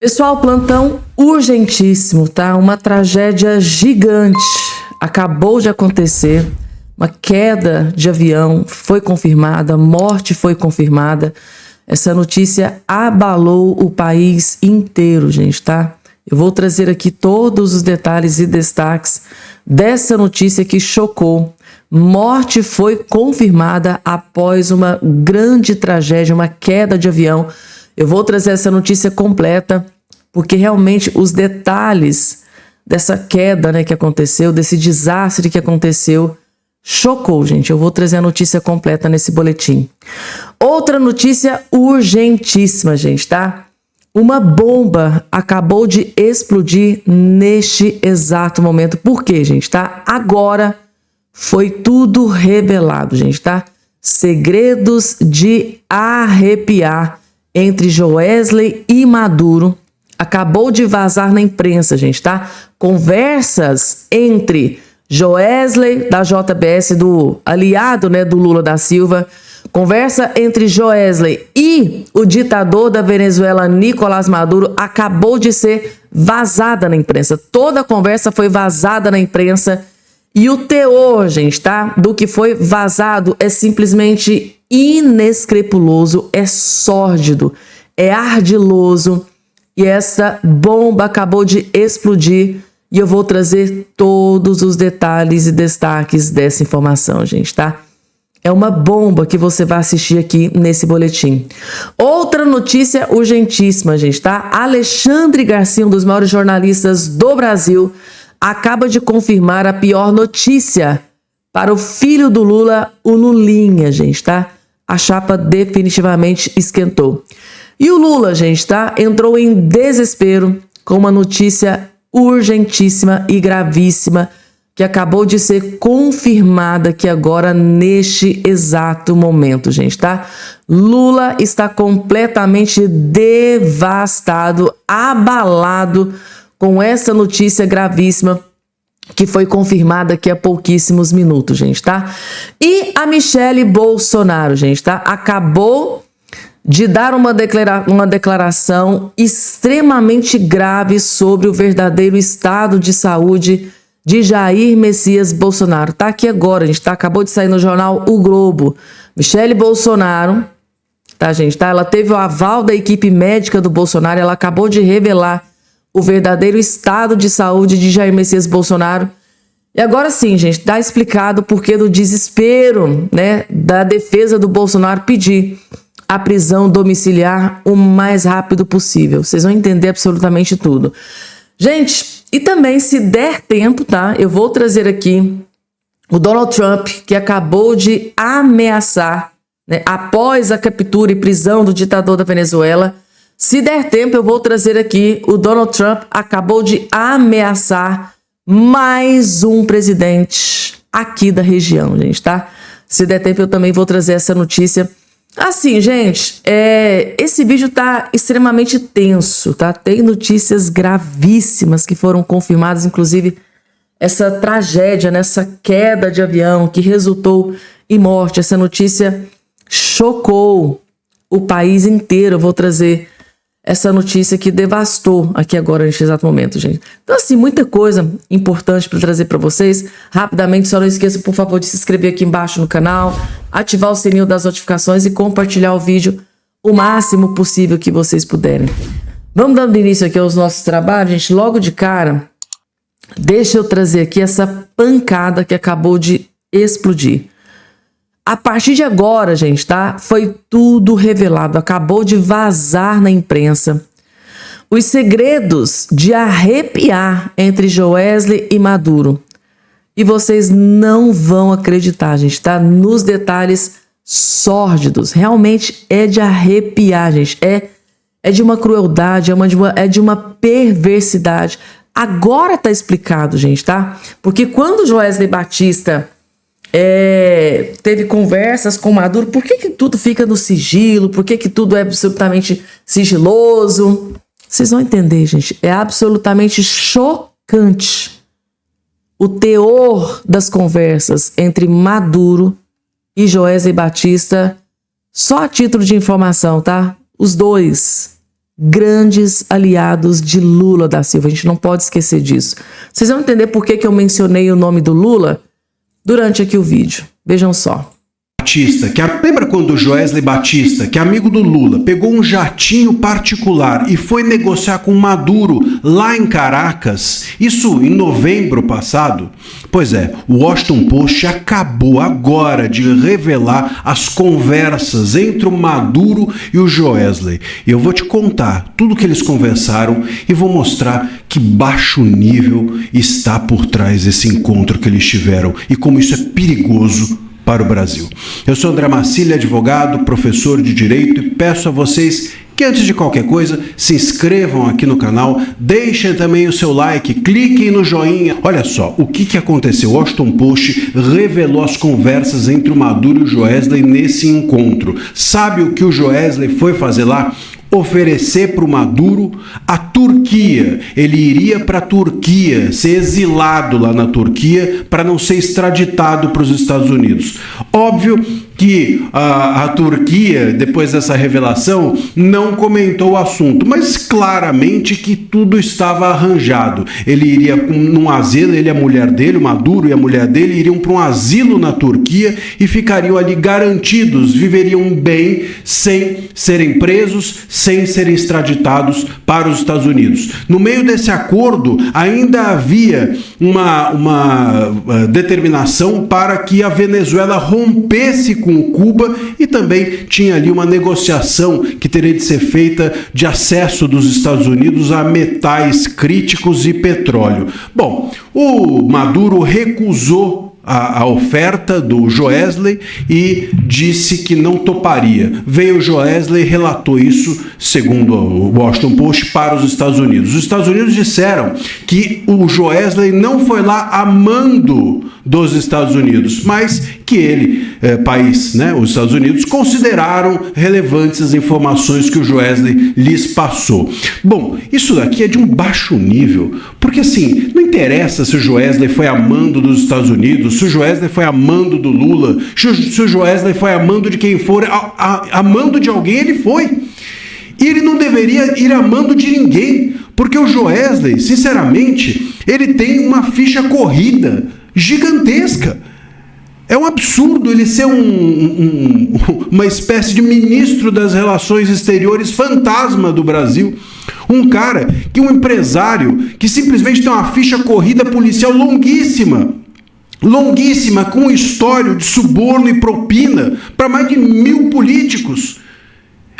Pessoal, plantão urgentíssimo, tá? Uma tragédia gigante acabou de acontecer. Uma queda de avião foi confirmada, morte foi confirmada. Essa notícia abalou o país inteiro, gente, tá? Eu vou trazer aqui todos os detalhes e destaques dessa notícia que chocou. Morte foi confirmada após uma grande tragédia, uma queda de avião. Eu vou trazer essa notícia completa, porque realmente os detalhes dessa queda, né, que aconteceu, desse desastre que aconteceu, chocou, gente. Eu vou trazer a notícia completa nesse boletim. Outra notícia urgentíssima, gente, tá? Uma bomba acabou de explodir neste exato momento. Por quê, gente, tá? Agora foi tudo revelado, gente, tá? Segredos de arrepiar entre Joesley e Maduro. Acabou de vazar na imprensa, gente, tá? Conversas entre Joesley, da JBS, do aliado, né, do Lula da Silva. Conversa entre Joesley e o ditador da Venezuela, Nicolás Maduro, acabou de ser vazada na imprensa. Toda a conversa foi vazada na imprensa. E o teor, gente, tá? Do que foi vazado é simplesmente inescrupuloso, é sórdido, é ardiloso. E essa bomba acabou de explodir e eu vou trazer todos os detalhes e destaques dessa informação, gente, tá? É uma bomba que você vai assistir aqui nesse boletim. Outra notícia urgentíssima, gente, tá? Alexandre Garcia, um dos maiores jornalistas do Brasil, acaba de confirmar a pior notícia para o filho do Lula, o Lulinha, gente, tá? A chapa definitivamente esquentou. E o Lula, gente, tá? Entrou em desespero com uma notícia urgentíssima e gravíssima que acabou de ser confirmada aqui agora neste exato momento, gente, tá? Lula está completamente devastado, abalado com essa notícia gravíssima que foi confirmada aqui há pouquíssimos minutos, gente, tá? E a Michele Bolsonaro, gente, tá? Acabou de dar uma declaração extremamente grave sobre o verdadeiro estado de saúde de Jair Messias Bolsonaro. Tá aqui agora, gente, tá? Acabou de sair no jornal O Globo. Michele Bolsonaro, tá, gente, tá? Ela teve o aval da equipe médica do Bolsonaro, ela acabou de revelar o verdadeiro estado de saúde de Jair Messias Bolsonaro. E agora sim, gente, tá explicado o porquê do desespero, né, da defesa do Bolsonaro pedir a prisão domiciliar o mais rápido possível. Vocês vão entender absolutamente tudo. Gente, e também, se der tempo, tá? Eu vou trazer aqui o Donald Trump, que acabou de ameaçar, né, após a captura e prisão do ditador da Venezuela. Se der tempo, eu vou trazer aqui o Donald Trump acabou de ameaçar mais um presidente aqui da região, gente, tá? Se der tempo, eu também vou trazer essa notícia. Assim, gente, esse vídeo tá extremamente tenso, tá? Tem notícias gravíssimas que foram confirmadas, inclusive essa tragédia, nessa queda de avião que resultou em morte. Essa notícia chocou o país inteiro. Eu vou trazer essa notícia que devastou aqui agora, neste exato momento, gente. Então, assim, muita coisa importante para trazer para vocês. Rapidamente, só não esqueça, por favor, de se inscrever aqui embaixo no canal, ativar o sininho das notificações e compartilhar o vídeo o máximo possível que vocês puderem. Vamos dando início aqui aos nossos trabalhos, gente. Logo de cara, deixa eu trazer aqui essa pancada que acabou de explodir. A partir de agora, gente, tá? Foi tudo revelado, acabou de vazar na imprensa. Os segredos de arrepiar entre Joesley e Maduro. E vocês não vão acreditar, gente, tá? Nos detalhes sórdidos. Realmente é de arrepiar, gente. É de uma crueldade, é de uma perversidade. Agora tá explicado, gente, tá? Porque quando Joesley Batista teve conversas com Maduro, por que tudo fica no sigilo? Por que tudo é absolutamente sigiloso? Vocês vão entender, gente. É absolutamente chocante o teor das conversas entre Maduro e Joesley Batista, só a título de informação, tá? Os dois grandes aliados de Lula da Silva. A gente não pode esquecer disso. Vocês vão entender por que eu mencionei o nome do Lula durante aqui o vídeo. Vejam só. Batista, lembra quando o Joesley Batista, que é amigo do Lula, pegou um jatinho particular e foi negociar com Maduro lá em Caracas, isso em novembro passado? Pois é, o Washington Post acabou agora de revelar as conversas entre o Maduro e o Joesley. Eu vou te contar tudo que eles conversaram e vou mostrar que baixo nível está por trás desse encontro que eles tiveram e como isso é perigoso para o Brasil. Eu sou André Marcília, advogado, professor de Direito, e peço a vocês que, antes de qualquer coisa, se inscrevam aqui no canal, deixem também o seu like, cliquem no joinha. Olha só, o que aconteceu? O Washington Post revelou as conversas entre o Maduro e o Joesley nesse encontro. Sabe o que o Joesley foi fazer lá? Oferecer para o Maduro a Turquia. Ele iria para a Turquia, ser exilado lá na Turquia para não ser extraditado para os Estados Unidos. Óbvio que a Turquia, depois dessa revelação, não comentou o assunto, mas claramente que tudo estava arranjado. Ele iria num asilo, ele e a mulher dele, o Maduro e a mulher dele, iriam para um asilo na Turquia e ficariam ali garantidos, viveriam bem, sem serem presos, sem serem extraditados para os Estados Unidos. No meio desse acordo, ainda havia uma determinação para que a Venezuela rompesse com Cuba e também tinha ali uma negociação que teria de ser feita de acesso dos Estados Unidos a metais críticos e petróleo. Bom, o Maduro recusou a oferta do Joesley e disse que não toparia. Veio o Joesley e relatou isso, segundo o Washington Post, para os Estados Unidos. Os Estados Unidos disseram que o Joesley não foi lá a mando dos Estados Unidos, mas que ele, país, né, os Estados Unidos, consideraram relevantes as informações que o Joesley lhes passou. Bom, isso daqui é de um baixo nível, porque assim, não interessa se o Joesley foi a mando dos Estados Unidos, se o Joesley foi a mando do Lula, se o Joesley foi a mando de quem for, a mando de alguém ele foi. E ele não deveria ir a mando de ninguém, porque o Joesley, sinceramente, ele tem uma ficha corrida gigantesca. É um absurdo ele ser uma espécie de ministro das relações exteriores fantasma do Brasil. Um cara um empresário que simplesmente tem uma ficha corrida policial longuíssima, com um histórico de suborno e propina para mais de 1.000 políticos.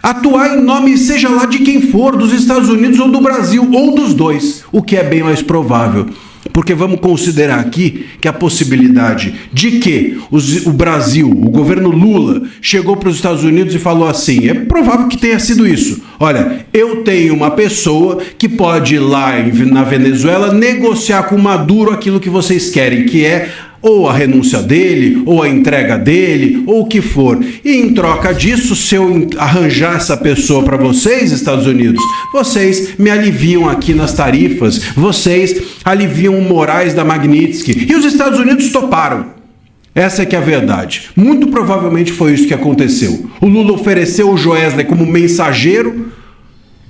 Atuar em nome, seja lá de quem for, dos Estados Unidos ou do Brasil, ou dos dois, o que é bem mais provável. Porque vamos considerar aqui que a possibilidade de que o Brasil, o governo Lula, chegou para os Estados Unidos e falou assim, é provável que tenha sido isso. Olha, eu tenho uma pessoa que pode ir lá na Venezuela negociar com Maduro aquilo que vocês querem, que é ou a renúncia dele, ou a entrega dele, ou o que for. E em troca disso, se eu arranjar essa pessoa para vocês, Estados Unidos, vocês me aliviam aqui nas tarifas, vocês aliviam o Moraes da Magnitsky. E os Estados Unidos toparam. Essa é que é a verdade. Muito provavelmente foi isso que aconteceu. O Lula ofereceu o Joesley como mensageiro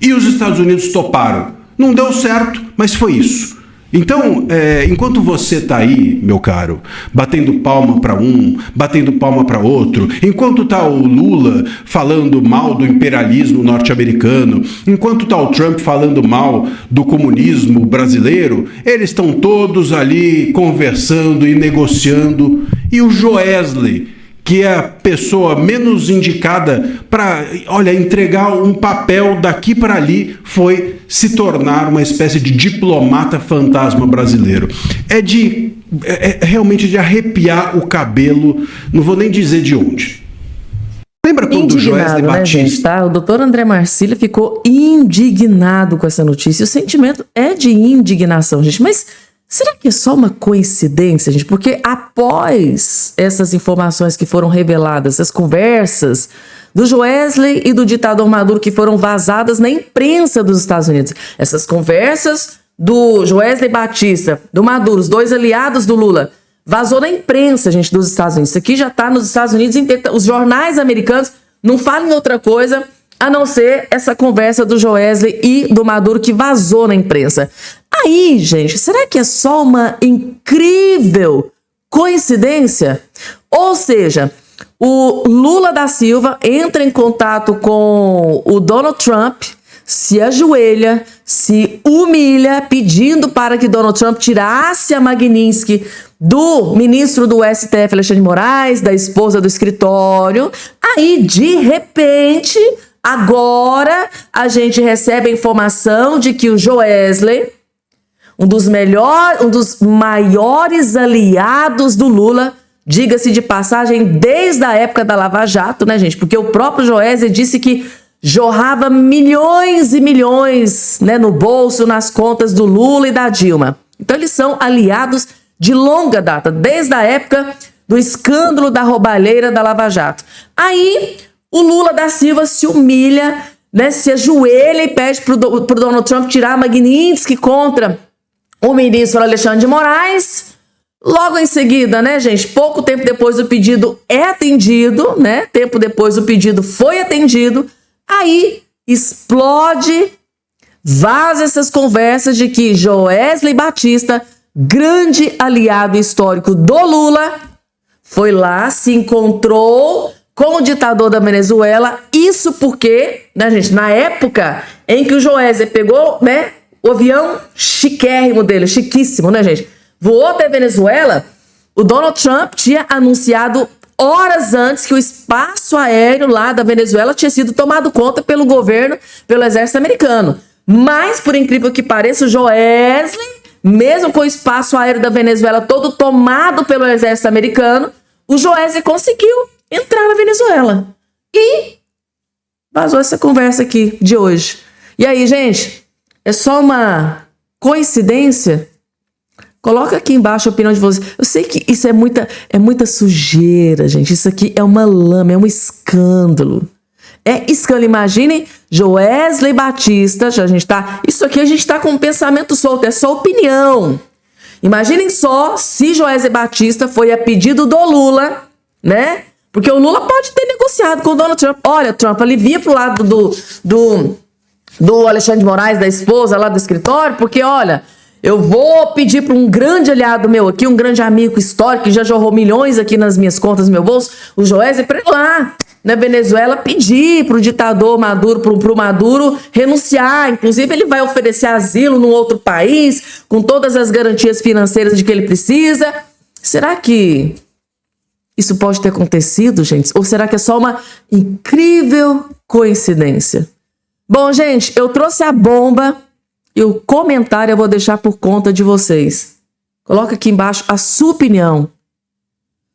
e os Estados Unidos toparam. Não deu certo, mas foi isso. Então, enquanto você está aí, meu caro, batendo palma para um, batendo palma para outro, enquanto está o Lula falando mal do imperialismo norte-americano, enquanto está o Trump falando mal do comunismo brasileiro, eles estão todos ali conversando e negociando. E o Joesley, que é a pessoa menos indicada para, entregar um papel daqui para ali, foi se tornar uma espécie de diplomata fantasma brasileiro. É realmente de arrepiar o cabelo, não vou nem dizer de onde. Lembra quando o Joesley Batista... Gente, tá? O doutor André Marcília ficou indignado com essa notícia. O sentimento é de indignação, gente, mas... será que é só uma coincidência, gente? Porque após essas informações que foram reveladas, essas conversas do Joesley e do ditador Maduro que foram vazadas na imprensa dos Estados Unidos, essas conversas do Joesley Batista, do Maduro, os dois aliados do Lula, vazou na imprensa, gente, dos Estados Unidos. Isso aqui já está nos Estados Unidos inteiro. Os jornais americanos não falam em outra coisa a não ser essa conversa do Joesley e do Maduro que vazou na imprensa. Aí, gente, será que é só uma incrível coincidência? Ou seja, o Lula da Silva entra em contato com o Donald Trump, se ajoelha, se humilha, pedindo para que Donald Trump tirasse a Magnitsky do ministro do STF, Alexandre de Moraes, da esposa do escritório. Aí, de repente, agora a gente recebe a informação de que o Joesley, um dos maiores aliados do Lula, diga-se de passagem, desde a época da Lava Jato, né, gente? Porque o próprio Joesley disse que jorrava milhões e milhões, né, no bolso, nas contas do Lula e da Dilma. Então eles são aliados de longa data, desde a época do escândalo da roubalheira da Lava Jato. Aí o Lula da Silva se humilha, né, se ajoelha e pede pro Donald Trump tirar a Magnitsky contra o ministro Alexandre de Moraes. Logo em seguida, né, gente, pouco tempo depois o pedido é atendido, né, tempo depois o pedido foi atendido, aí explode, vaza essas conversas de que Joesley Batista, grande aliado histórico do Lula, foi lá, se encontrou com o ditador da Venezuela, isso porque, né, gente, na época em que o Joesley pegou, né, o avião chiquérrimo dele, chiquíssimo, né, gente? Voou até Venezuela, o Donald Trump tinha anunciado horas antes que o espaço aéreo lá da Venezuela tinha sido tomado conta pelo governo, pelo exército americano. Mas, por incrível que pareça, o Joesley, mesmo com o espaço aéreo da Venezuela todo tomado pelo exército americano, o Joesley conseguiu entrar na Venezuela. E vazou essa conversa aqui de hoje. E aí, gente? É só uma coincidência? Coloca aqui embaixo a opinião de vocês. Eu sei que isso é muita sujeira, gente. Isso aqui é uma lama, é um escândalo. É escândalo. Imaginem Joesley Batista. Isso aqui a gente tá com um pensamento solto, é só opinião. Imaginem só se Joesley Batista foi a pedido do Lula, né? Porque o Lula pode ter negociado com o Donald Trump. Olha, Trump, alivia pro lado do Alexandre de Moraes, da esposa lá do escritório, porque, olha, eu vou pedir para um grande aliado meu aqui, um grande amigo histórico, que já jorrou milhões aqui nas minhas contas, no meu bolso, o Joesley, para ir lá na Venezuela pedir para o ditador Maduro, pro Maduro renunciar. Inclusive, ele vai oferecer asilo num outro país, com todas as garantias financeiras de que ele precisa. Será que isso pode ter acontecido, gente? Ou será que é só uma incrível coincidência? Bom, gente, eu trouxe a bomba e o comentário eu vou deixar por conta de vocês. Coloca aqui embaixo a sua opinião.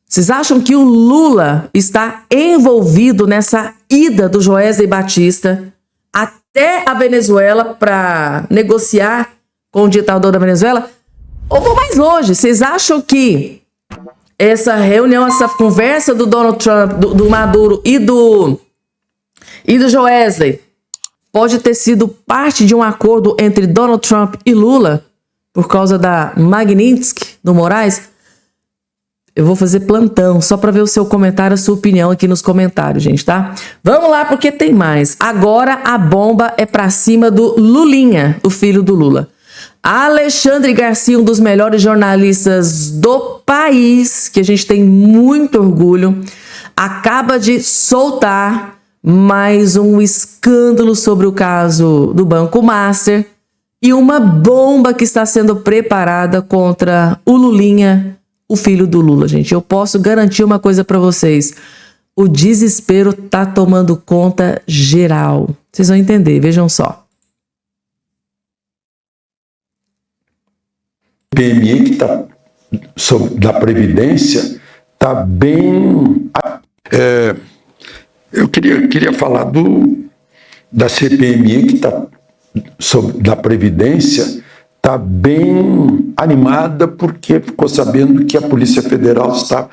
Vocês acham que o Lula está envolvido nessa ida do Joesley Batista até a Venezuela para negociar com o ditador da Venezuela? Ou vou mais longe, vocês acham que essa reunião, essa conversa do Donald Trump, do Maduro e do Joesley pode ter sido parte de um acordo entre Donald Trump e Lula por causa da Magnitsky do Moraes? Eu vou fazer plantão só para ver o seu comentário, a sua opinião aqui nos comentários, gente, tá? Vamos lá, porque tem mais. Agora a bomba é para cima do Lulinha, o filho do Lula. Alexandre Garcia, um dos melhores jornalistas do país, que a gente tem muito orgulho, acaba de soltar mais um escândalo sobre o caso do Banco Master e uma bomba que está sendo preparada contra o Lulinha, o filho do Lula, gente. Eu posso garantir uma coisa para vocês. O desespero tá tomando conta geral. Vocês vão entender, vejam só. PMI que está da Previdência está bem... Eu queria falar da CPMI que está da Previdência, está bem animada porque ficou sabendo que a Polícia Federal está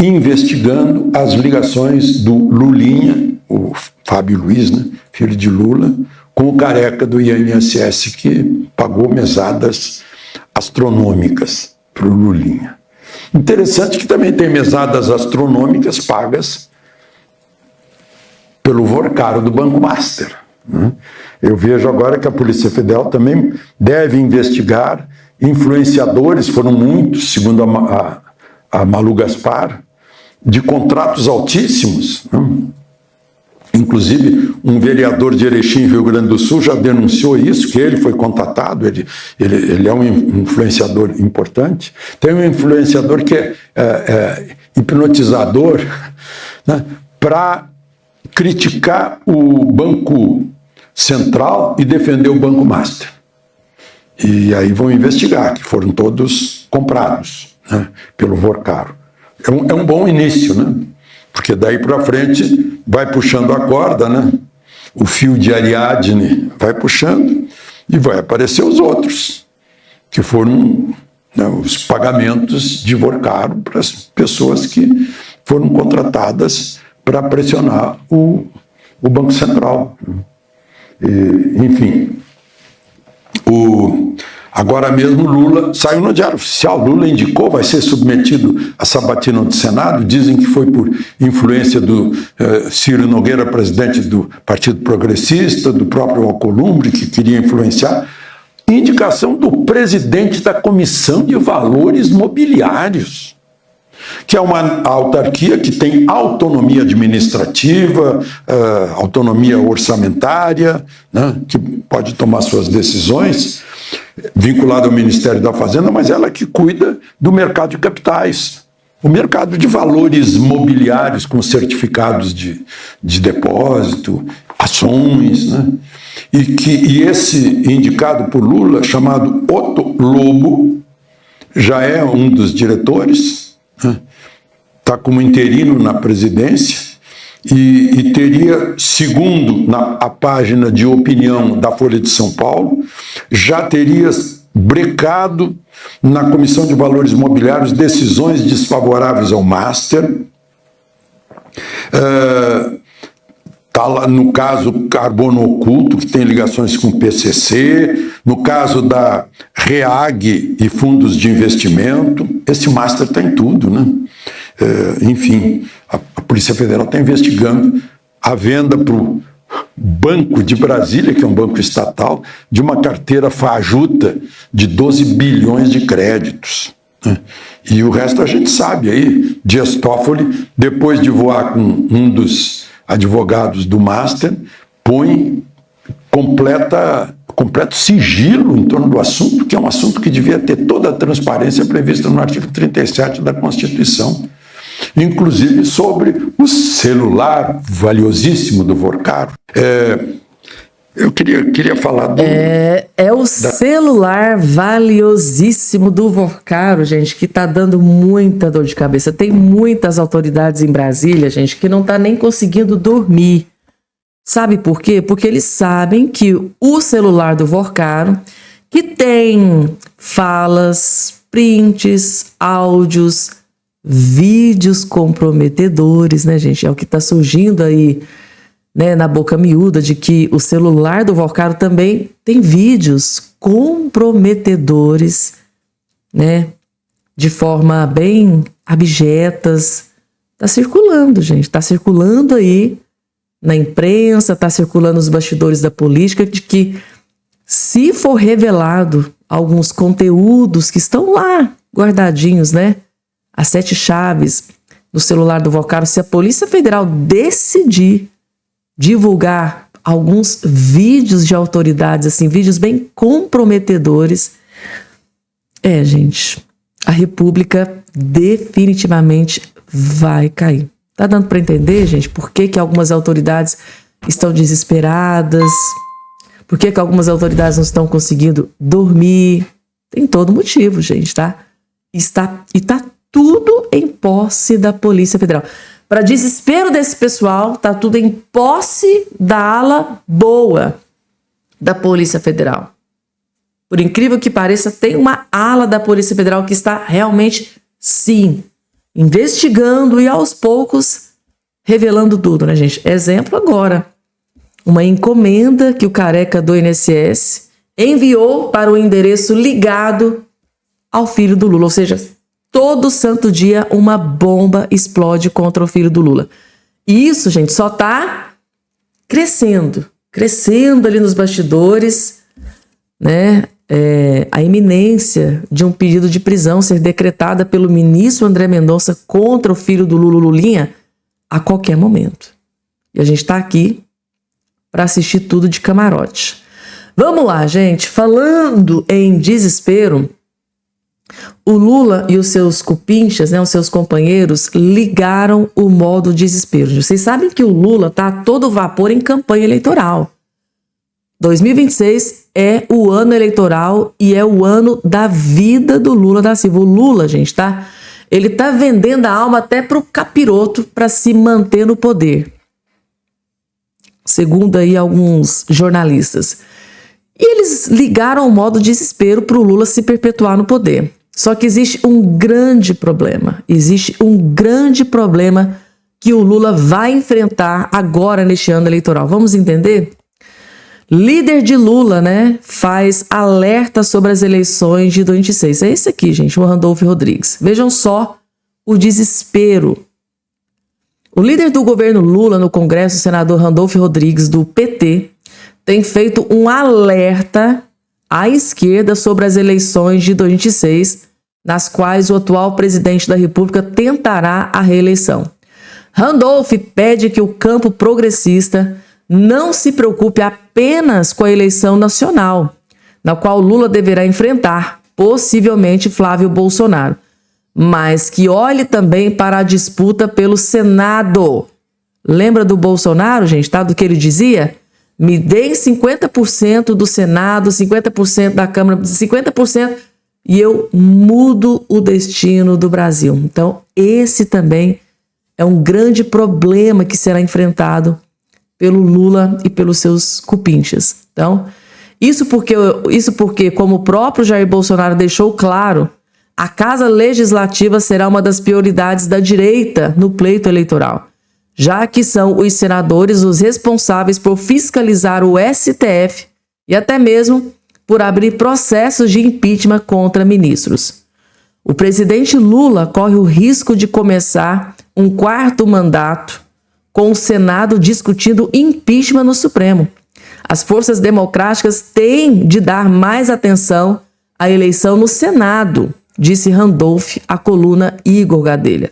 investigando as ligações do Lulinha, o Fábio Luiz, né, filho de Lula, com o careca do INSS que pagou mesadas astronômicas para o Lulinha. Interessante que também tem mesadas astronômicas pagas pelo Vorcaro do Banco Master. Né? Eu vejo agora que a Polícia Federal também deve investigar influenciadores, foram muitos, segundo a Malu Gaspar, de contratos altíssimos. Né? Inclusive, um vereador de Erechim, Rio Grande do Sul, já denunciou isso, que ele foi contatado, ele é um influenciador importante. Tem um influenciador que é hipnotizador, né, para criticar o Banco Central e defender o Banco Master. E aí vão investigar, que foram todos comprados, né, pelo Vorcaro. É um bom início, né? Porque daí para frente vai puxando a corda, né? O fio de Ariadne vai puxando e vai aparecer os outros, que foram, né, os pagamentos de Vorcaro para as pessoas que foram contratadas para pressionar o Banco Central. Enfim, agora mesmo Lula, saiu no Diário Oficial, Lula indicou, vai ser submetido à sabatina do Senado, dizem que foi por influência do Ciro Nogueira, presidente do Partido Progressista, do próprio Alcolumbre, que queria influenciar, indicação do presidente da Comissão de Valores Mobiliários, que é uma autarquia que tem autonomia administrativa, autonomia orçamentária, né, que pode tomar suas decisões, vinculada ao Ministério da Fazenda, mas ela que cuida do mercado de capitais, o mercado de valores mobiliários com certificados de depósito, ações, né? E esse indicado por Lula, chamado Otto Lobo, já é um dos diretores, está como interino na presidência e teria, segundo a página de opinião da Folha de São Paulo, já teria brecado na Comissão de Valores Mobiliários decisões desfavoráveis ao Master. Está lá no caso Carbono Oculto, que tem ligações com o PCC, no caso da REAG e fundos de investimento. Esse Master está em tudo, né? Enfim, a Polícia Federal está investigando a venda para o Banco de Brasília, que é um banco estatal, de uma carteira fajuta de 12 bilhões de créditos. Né? E o resto a gente sabe aí. Dias Toffoli, depois de voar com um dos advogados do Master, põe completo sigilo em torno do assunto, que é um assunto que devia ter toda a transparência prevista no artigo 37 da Constituição, inclusive sobre o celular valiosíssimo do Vorcaro. Eu queria falar do... celular valiosíssimo do Vorcaro, gente, que tá dando muita dor de cabeça. Tem muitas autoridades em Brasília, gente, que não tá nem conseguindo dormir. Sabe por quê? Porque eles sabem que o celular do Vorcaro, que tem falas, prints, áudios, vídeos comprometedores, né, gente? É o que tá surgindo aí, né, na boca miúda, de que o celular do Vorcaro também tem vídeos comprometedores, né, de forma bem abjetas. Tá circulando, gente, tá circulando aí na imprensa, tá circulando nos bastidores da política, de que se for revelado alguns conteúdos que estão lá guardadinhos, né, as 7 chaves do celular do Vorcaro, se a Polícia Federal decidir divulgar alguns vídeos de autoridades, assim, vídeos bem comprometedores, gente, a República definitivamente vai cair. Tá dando para entender, gente, por que algumas autoridades estão desesperadas, por que algumas autoridades não estão conseguindo dormir? Tem todo motivo, gente, tá? Tá tudo em posse da Polícia Federal. Para desespero desse pessoal, tá tudo em posse da ala boa da Polícia Federal. Por incrível que pareça, tem uma ala da Polícia Federal que está realmente, sim, investigando e aos poucos revelando tudo, né, gente? Exemplo agora, uma encomenda que o careca do INSS enviou para o endereço ligado ao filho do Lula, ou seja, todo santo dia uma bomba explode contra o filho do Lula. E isso, gente, só tá crescendo ali nos bastidores, né? A iminência de um pedido de prisão ser decretada pelo ministro André Mendonça contra o filho do Lula, Lulinha, a qualquer momento. E a gente está aqui para assistir tudo de camarote. Vamos lá, gente. Falando em desespero, o Lula e os seus cupinchas, né, os seus companheiros, ligaram o modo desespero. Vocês sabem que o Lula está a todo vapor em campanha eleitoral. 2026 é o ano eleitoral e é o ano da vida do Lula da Silva. O Lula, gente, tá? Ele tá vendendo a alma até pro capiroto para se manter no poder. Segundo aí alguns jornalistas. E eles ligaram o modo desespero pro Lula se perpetuar no poder. Só que existe um grande problema. Existe um grande problema que o Lula vai enfrentar agora neste ano eleitoral. Vamos entender? Líder de Lula, né, faz alerta sobre as eleições de 2026. É esse aqui, gente, o Randolfo Rodrigues. Vejam só o desespero. O líder do governo Lula no Congresso, o senador Randolfo Rodrigues, do PT, tem feito um alerta à esquerda sobre as eleições de 2026, nas quais o atual presidente da República tentará a reeleição. Randolph pede que o campo progressista não se preocupe apenas com a eleição nacional, na qual Lula deverá enfrentar, possivelmente, Flávio Bolsonaro, mas que olhe também para a disputa pelo Senado. Lembra do Bolsonaro, gente, tá? Do que ele dizia? Me deem 50% do Senado, 50% da Câmara, 50% e eu mudo o destino do Brasil. Então, esse também é um grande problema que será enfrentado pelo Lula e pelos seus cupinchas. Então, isso porque, como o próprio Jair Bolsonaro deixou claro, a Casa Legislativa será uma das prioridades da direita no pleito eleitoral, já que são os senadores os responsáveis por fiscalizar o STF e até mesmo por abrir processos de impeachment contra ministros. O presidente Lula corre o risco de começar um quarto mandato com o Senado discutindo impeachment no Supremo. As forças democráticas têm de dar mais atenção à eleição no Senado, disse Randolph à coluna Igor Gadelha.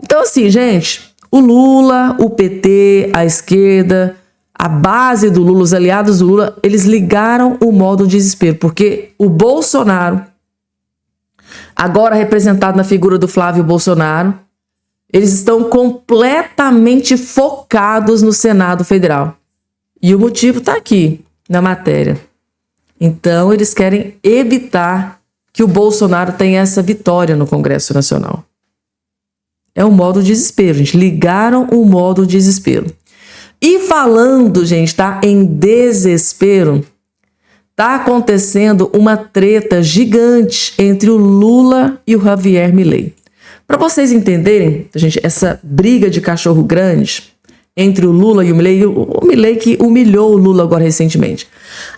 Então, assim, gente, o Lula, o PT, a esquerda, a base do Lula, os aliados do Lula, eles ligaram o modo desespero, porque o Bolsonaro, agora representado na figura do Flávio Bolsonaro, eles estão completamente focados no Senado Federal. E o motivo está aqui, na matéria. Então, eles querem evitar que o Bolsonaro tenha essa vitória no Congresso Nacional. É um modo desespero, gente. Ligaram o modo desespero. E falando, gente, tá? Em desespero, tá acontecendo uma treta gigante entre o Lula e o Javier Milei. Para vocês entenderem, gente, essa briga de cachorro grande entre o Lula e o Milei que humilhou o Lula agora recentemente.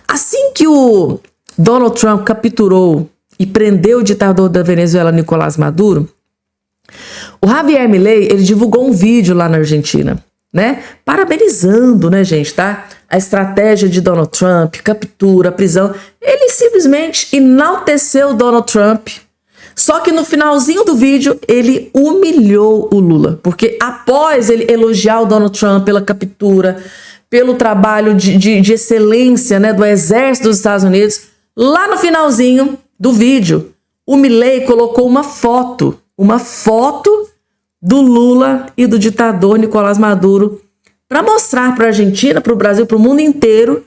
Assim que o Donald Trump capturou e prendeu o ditador da Venezuela, Nicolás Maduro, o Javier Milei, ele divulgou um vídeo lá na Argentina, né? Parabenizando, né, gente, tá? A estratégia de Donald Trump, captura, prisão. Ele simplesmente enalteceu o Donald Trump. Só que no finalzinho do vídeo, ele humilhou o Lula. Porque após ele elogiar o Donald Trump pela captura, pelo trabalho de excelência, né, do exército dos Estados Unidos, lá no finalzinho do vídeo, o Milei colocou uma foto do Lula e do ditador Nicolás Maduro para mostrar para a Argentina, para o Brasil, para o mundo inteiro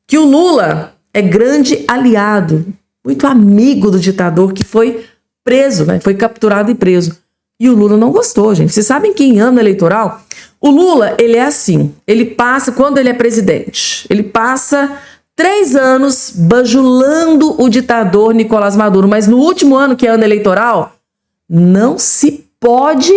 que o Lula é grande aliado, muito amigo do ditador que foi preso, né? Foi capturado e preso. E o Lula não gostou, gente. Vocês sabem que em ano eleitoral, o Lula, ele é assim, ele passa, quando ele é presidente, ele passa 3 anos bajulando o ditador Nicolás Maduro, mas no último ano, que é ano eleitoral, não se pode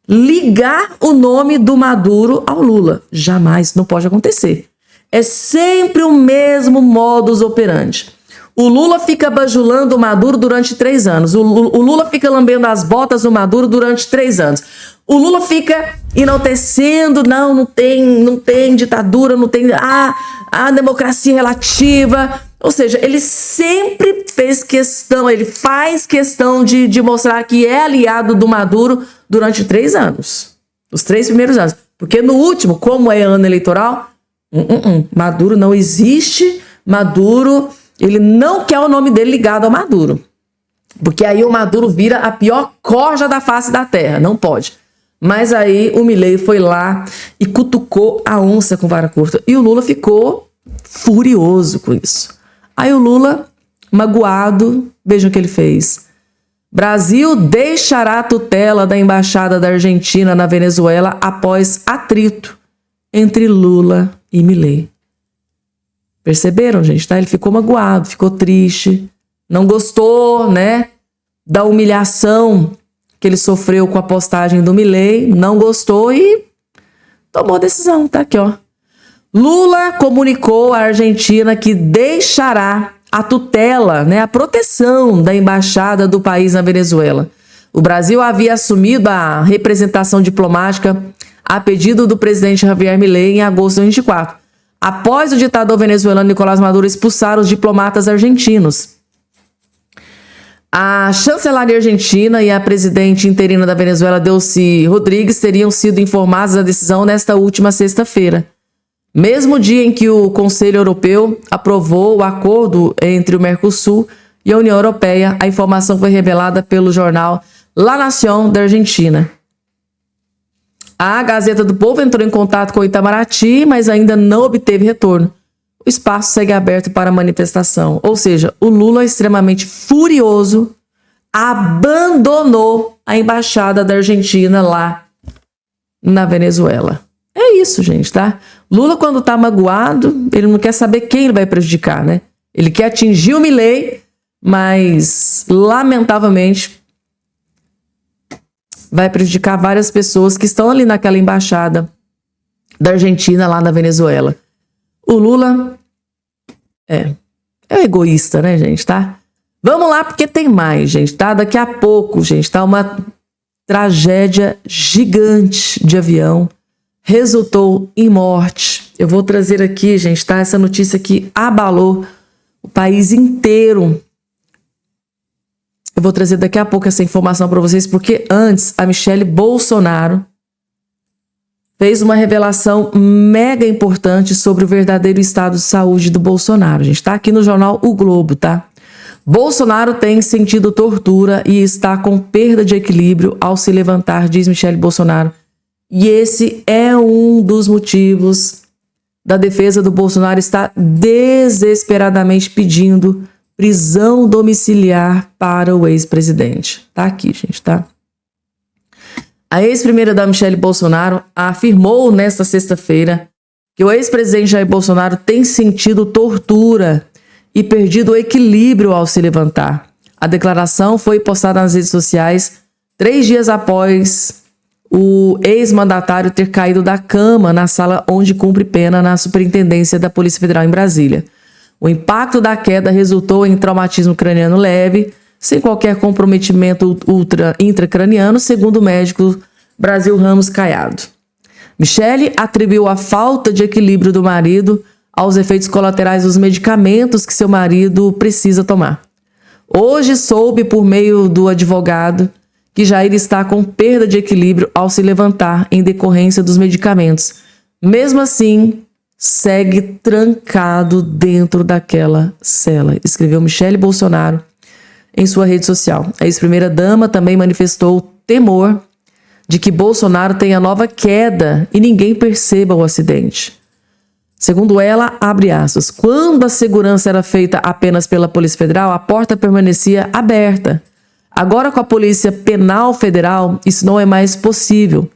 ligar o nome do Maduro ao Lula. Jamais, não pode acontecer. É sempre o mesmo modus operandi. O Lula fica bajulando o Maduro durante 3 anos. O Lula fica lambendo as botas do Maduro durante 3 anos. O Lula fica enaltecendo, não tem ditadura, não tem a democracia relativa. Ou seja, ele sempre faz questão de mostrar que é aliado do Maduro durante 3 anos. Os 3 primeiros anos. Porque no último, como é ano eleitoral, Maduro não existe. Maduro, ele não quer o nome dele ligado ao Maduro. Porque aí o Maduro vira a pior corja da face da terra. Não pode. Mas aí o Milei foi lá e cutucou a onça com vara curta. E o Lula ficou furioso com isso. Aí o Lula, magoado, vejam o que ele fez. Brasil deixará a tutela da embaixada da Argentina na Venezuela após atrito entre Lula e Milei. Perceberam, gente? Tá? Ele ficou magoado, ficou triste, não gostou, né, da humilhação que ele sofreu com a postagem do Milei, não gostou e tomou a decisão, tá aqui, ó. Lula comunicou à Argentina que deixará a tutela, né, a proteção da embaixada do país na Venezuela. O Brasil havia assumido a representação diplomática a pedido do presidente Javier Milei em agosto de 2024, após o ditador venezuelano Nicolás Maduro expulsar os diplomatas argentinos. A chancelaria argentina e a presidente interina da Venezuela, Delcy Rodrigues, teriam sido informadas da decisão nesta última sexta-feira, mesmo dia em que o Conselho Europeu aprovou o acordo entre o Mercosul e a União Europeia. A informação foi revelada pelo jornal La Nación da Argentina. A Gazeta do Povo entrou em contato com o Itamaraty, mas ainda não obteve retorno. O espaço segue aberto para manifestação. Ou seja, o Lula, extremamente furioso, abandonou a embaixada da Argentina lá na Venezuela. É isso, gente, tá? Lula, quando tá magoado, ele não quer saber quem ele vai prejudicar, né? Ele quer atingir o Milei, mas, lamentavelmente, vai prejudicar várias pessoas que estão ali naquela embaixada da Argentina lá na Venezuela. O Lula é egoísta, né, gente, tá? Vamos lá, porque tem mais, gente, tá? Daqui a pouco, gente, tá? Uma tragédia gigante de avião resultou em morte. Eu vou trazer aqui, gente, tá? Essa notícia que abalou o país inteiro. Eu vou trazer daqui a pouco essa informação para vocês, porque antes a Michelle Bolsonaro fez uma revelação mega importante sobre o verdadeiro estado de saúde do Bolsonaro. A gente tá aqui no jornal O Globo, tá? Bolsonaro tem sentido tortura e está com perda de equilíbrio ao se levantar, diz Michelle Bolsonaro. E esse é um dos motivos da defesa do Bolsonaro estar desesperadamente pedindo prisão domiciliar para o ex-presidente. Tá aqui, gente, tá? A ex-primeira-dama Michelle Bolsonaro afirmou nesta sexta-feira que o ex-presidente Jair Bolsonaro tem sentido tortura e perdido o equilíbrio ao se levantar. A declaração foi postada nas redes sociais 3 dias após o ex-mandatário ter caído da cama na sala onde cumpre pena na Superintendência da Polícia Federal em Brasília. O impacto da queda resultou em traumatismo craniano leve, sem qualquer comprometimento intracraniano, segundo o médico Brasil Ramos Caiado. Michelle atribuiu a falta de equilíbrio do marido aos efeitos colaterais dos medicamentos que seu marido precisa tomar. Hoje soube, por meio do advogado, que Jair está com perda de equilíbrio ao se levantar em decorrência dos medicamentos. Mesmo assim, segue trancado dentro daquela cela, escreveu Michelle Bolsonaro em sua rede social. A ex-primeira-dama também manifestou temor de que Bolsonaro tenha nova queda e ninguém perceba o acidente. Segundo ela, abre aspas, quando a segurança era feita apenas pela Polícia Federal, a porta permanecia aberta. Agora, com a Polícia Penal Federal, isso não é mais possível.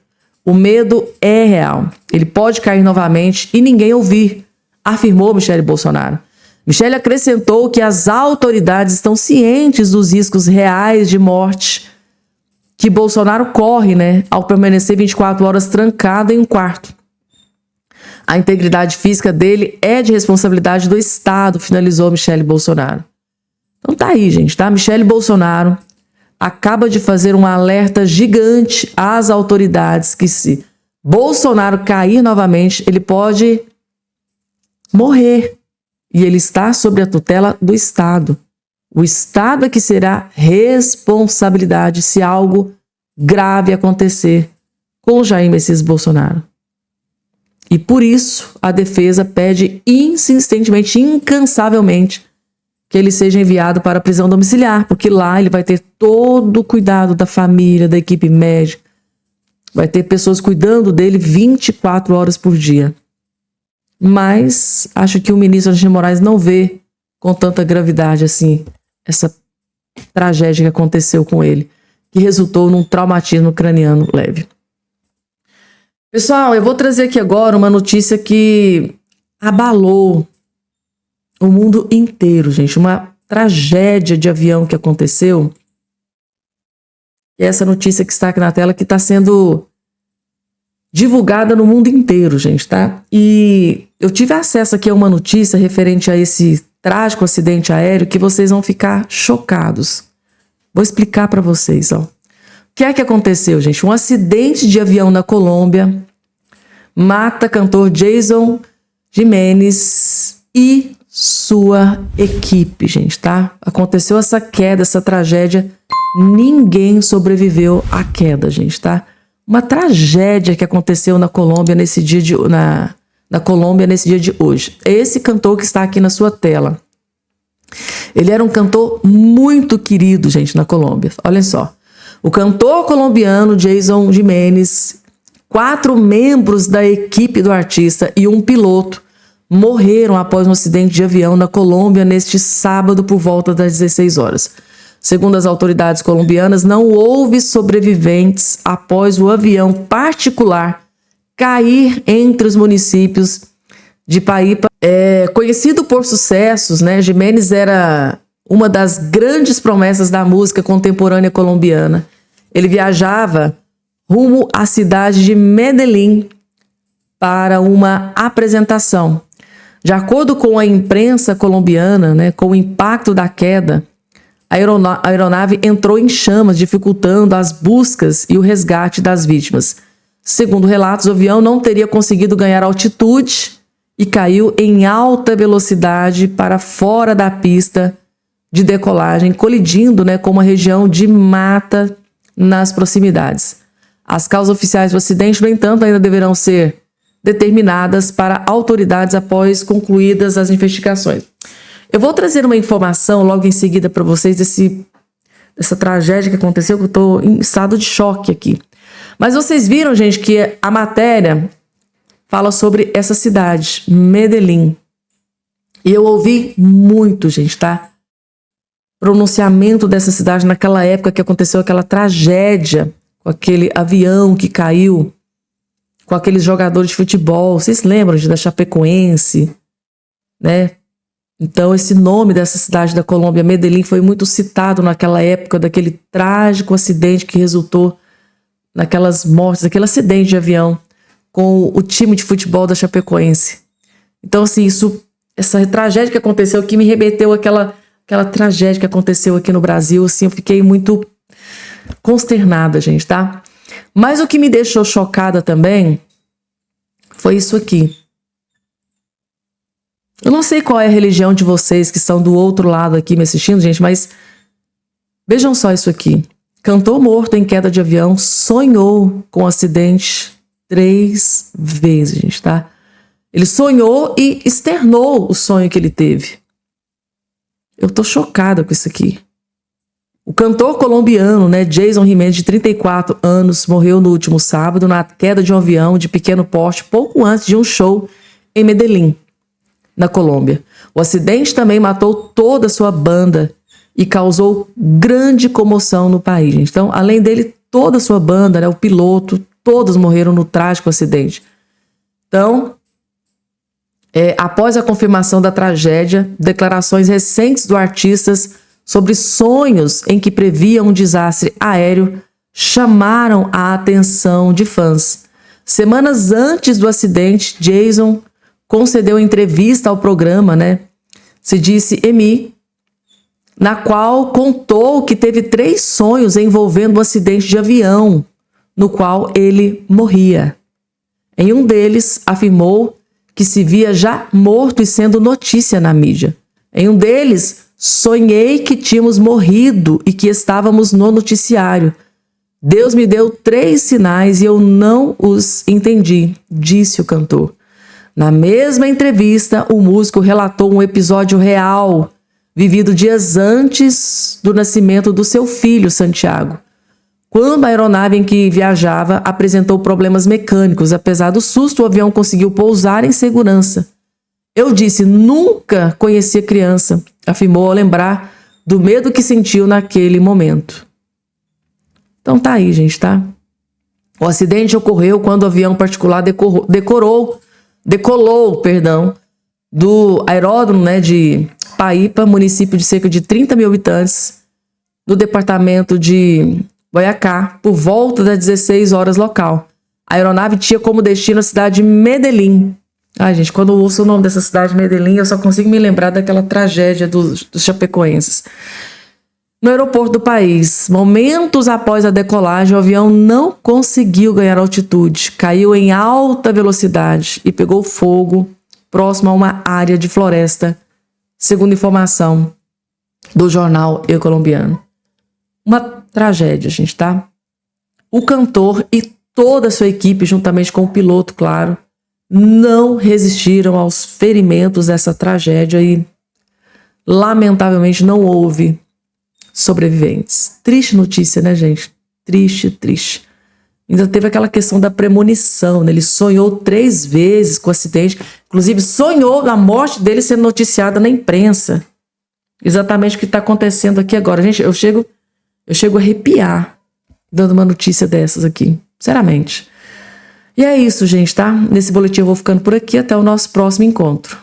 O medo é real. Ele pode cair novamente e ninguém ouvir, afirmou Michelle Bolsonaro. Michelle acrescentou que as autoridades estão cientes dos riscos reais de morte que Bolsonaro corre, ao permanecer 24 horas trancado em um quarto. A integridade física dele é de responsabilidade do Estado, finalizou Michelle Bolsonaro. Então tá aí, gente, tá? Michelle Bolsonaro acaba de fazer um alerta gigante às autoridades que se Bolsonaro cair novamente, ele pode morrer. E ele está sob a tutela do Estado. O Estado é que será responsabilidade se algo grave acontecer com Jair Messias Bolsonaro. E por isso a defesa pede insistentemente, incansavelmente, que ele seja enviado para a prisão domiciliar, porque lá ele vai ter todo o cuidado da família, da equipe médica, vai ter pessoas cuidando dele 24 horas por dia. Mas acho que o ministro Alexandre de Moraes não vê com tanta gravidade assim essa tragédia que aconteceu com ele, que resultou num traumatismo craniano leve. Pessoal, eu vou trazer aqui agora uma notícia que abalou o mundo inteiro, gente. Uma tragédia de avião que aconteceu. E essa notícia que está aqui na tela que está sendo divulgada no mundo inteiro, gente, tá? E eu tive acesso aqui a uma notícia referente a esse trágico acidente aéreo que vocês vão ficar chocados. Vou explicar para vocês, ó. O que é que aconteceu, gente? Um acidente de avião na Colômbia mata cantor Jason Jimenez e sua equipe, gente, tá? Aconteceu essa queda, essa tragédia. Ninguém sobreviveu à queda, gente, tá? Uma tragédia que aconteceu na Colômbia nesse dia de na Colômbia nesse dia de hoje. Esse cantor que está aqui na sua tela. Ele era um cantor muito querido, gente, na Colômbia. Olha só. O cantor colombiano Jason Jimenez, 4 membros da equipe do artista e um piloto morreram após um acidente de avião na Colômbia neste sábado por volta das 16 horas. Segundo as autoridades colombianas, não houve sobreviventes após o avião particular cair entre os municípios de Paípa. Conhecido por sucessos, né, Jimenez era uma das grandes promessas da música contemporânea colombiana. Ele viajava rumo à cidade de Medellín para uma apresentação. De acordo com a imprensa colombiana, né, com o impacto da queda, a aeronave entrou em chamas, dificultando as buscas e o resgate das vítimas. Segundo relatos, o avião não teria conseguido ganhar altitude e caiu em alta velocidade para fora da pista de decolagem, colidindo, né, com uma região de mata nas proximidades. As causas oficiais do acidente, no entanto, ainda deverão ser determinadas para autoridades após concluídas as investigações. Eu vou trazer uma informação logo em seguida para vocês dessa tragédia que aconteceu, que eu estou em estado de choque aqui. Mas vocês viram, gente, que a matéria fala sobre essa cidade, Medellín. E eu ouvi muito, gente, tá? Pronunciamento dessa cidade naquela época que aconteceu aquela tragédia, com aquele avião que caiu, com aqueles jogadores de futebol. Vocês lembram da Chapecoense, né? Então, esse nome dessa cidade da Colômbia, Medellín, foi muito citado naquela época daquele trágico acidente que resultou naquelas mortes, aquele acidente de avião com o time de futebol da Chapecoense. Então, assim, essa tragédia que aconteceu aqui me remeteu àquela tragédia que aconteceu aqui no Brasil. Assim, eu fiquei muito consternada, gente, tá? Mas o que me deixou chocada também foi isso aqui. Eu não sei qual é a religião de vocês que estão do outro lado aqui me assistindo, gente, mas vejam só isso aqui. Cantor morto em queda de avião sonhou com o acidente 3 vezes, gente, tá? Ele sonhou e externou o sonho que ele teve. Eu tô chocada com isso aqui. O cantor colombiano, né, Jason Jimenez, de 34 anos, morreu no último sábado na queda de um avião de pequeno porte pouco antes de um show em Medellín, na Colômbia. O acidente também matou toda a sua banda e causou grande comoção no país. Então, além dele, toda a sua banda, né, o piloto, todos morreram no trágico acidente. Então, após a confirmação da tragédia, declarações recentes do artista sobre sonhos em que previam um desastre aéreo chamaram a atenção de fãs. Semanas antes do acidente, Jason concedeu entrevista ao programa, né? Se disse EMI, na qual contou que teve 3 sonhos envolvendo um acidente de avião, no qual ele morria. Em um deles, afirmou que se via já morto e sendo notícia na mídia. Em um deles, sonhei que tínhamos morrido e que estávamos no noticiário. Deus me deu 3 sinais e eu não os entendi, disse o cantor. Na mesma entrevista, o músico relatou um episódio real, vivido dias antes do nascimento do seu filho, Santiago, quando a aeronave em que viajava apresentou problemas mecânicos. Apesar do susto, o avião conseguiu pousar em segurança. Eu disse, nunca conheci a criança, afirmou ao lembrar do medo que sentiu naquele momento. Então tá aí, gente, tá? O acidente ocorreu quando o avião particular decolou, do aeródromo, de Paípa, município de cerca de 30 mil habitantes, no departamento de Boyacá, por volta das 16 horas local. A aeronave tinha como destino a cidade de Medellín. Ai, gente, quando eu ouço o nome dessa cidade, Medellín, eu só consigo me lembrar daquela tragédia dos chapecoenses. No aeroporto do país, momentos após a decolagem, o avião não conseguiu ganhar altitude, caiu em alta velocidade e pegou fogo próximo a uma área de floresta, segundo informação do jornal El Colombiano. Uma tragédia, gente, tá? O cantor e toda a sua equipe, juntamente com o piloto, claro, não resistiram aos ferimentos dessa tragédia e, lamentavelmente, não houve sobreviventes. Triste notícia, né, gente? Triste, triste. Ainda teve aquela questão da premonição, né? Ele sonhou 3 vezes com o acidente, inclusive sonhou a morte dele sendo noticiada na imprensa. Exatamente o que está acontecendo aqui agora. Gente, eu chego a arrepiar dando uma notícia dessas aqui, sinceramente. E é isso, gente, tá? Nesse boletim eu vou ficando por aqui, até o nosso próximo encontro.